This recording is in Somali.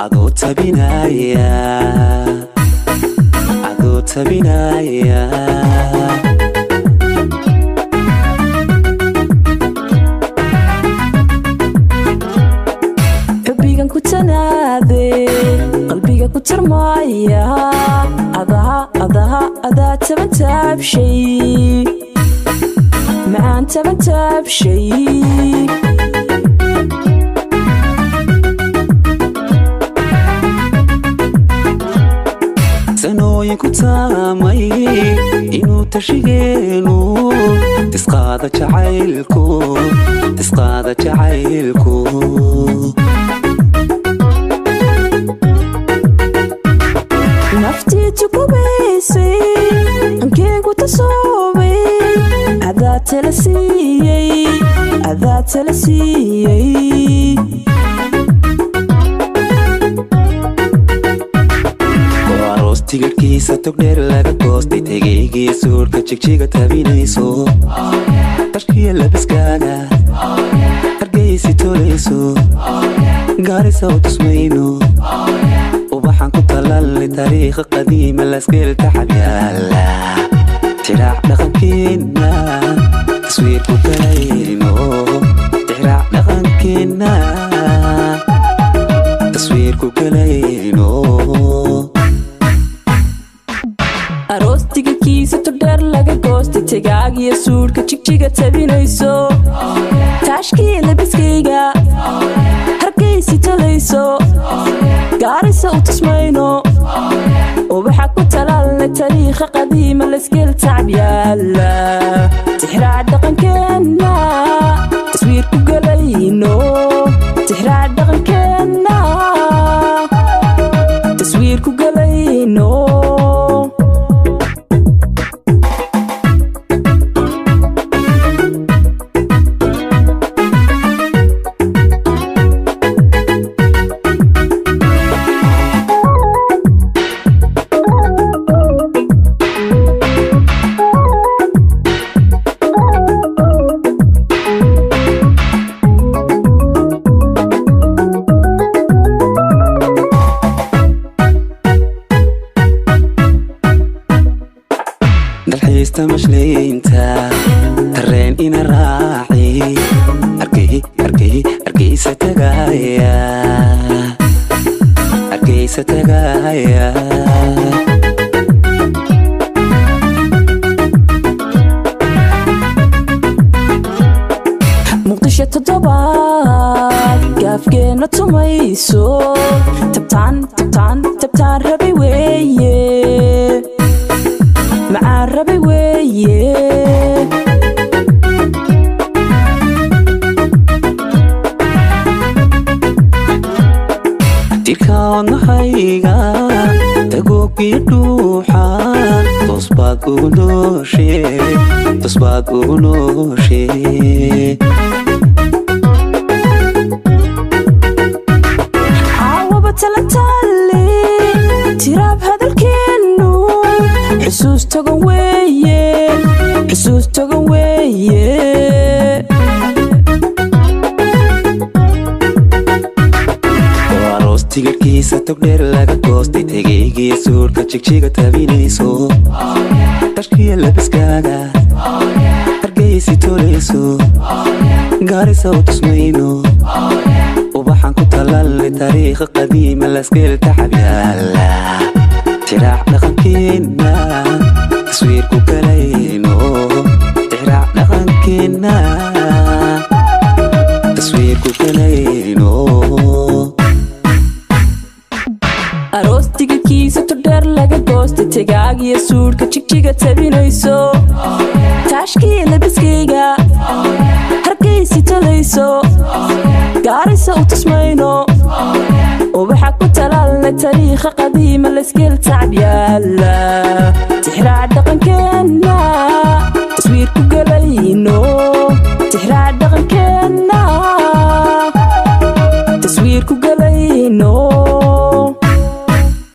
adoo tabinaya xubbigan ku tanaade qalbiga ku tarmaya adaa taban taabshay macaan taban taabshay sanooyin ku taamay inuu tashigeenu tisqaada jacaylku naftii tukubaysay ankeygu tasoobay adaa tala siiyey tigirkiisa togdheer laga goostay tegaygiya suurka jigjiga tabinayso tashkiya labiskaaga hargeysi tolayso gaarisa u tusmayno ubaxan ku talaalay taariikha qadiima laskeel tacab yaala tiraac dhaqankeena taswiirku galayno tiraac dhaqankeena taswiirku galayno aroostigakiisa tordheer laga goostay tegaagiya suudhka jigjiga tabinayso taashkiya labiskayga hargeysi talayso gaarisa u tusmayno ubaxa ku talaalna taariikha qadiima laskeel tacab yaala tixraac dhaqankeena taswiirku galayno tixraac dhaqankeena taswiirku galayno dalxiista mashleynta tareen ina raaci hargeysa tagaya muqdisho toddobaad gaafgeena tumayso tabtaan rabay weeye macaan rabay weeye tirka wadnahayga tagoogiyo dhuuxa tosbaad ugu nooshe caawaba talataale tiraab hadalkeenu xusuus togan weeye tigirkiisa togdheer laga goostay tegaygiya suurka jigjiga tabinayso tashkiya labiskaaga hargeysi tolayso gaarisa u tusmayno ubaxan ku talaalay taariikha qadiima laskeel tacab yaala tiraac dhaqankeena taswiirku galayno tiraac dhaqankeena taswiirku galayno aroostigakiisa tordheer laga goostay tegaagiya suudhka jigjiga tabinayso taashkiya labiskayga hargeysi talayso gaarisa u tusmayno ubaxa ku talaalna taariikha qadiima laskeel tacab yaala tixraac dhaqankeena taswiirku galayno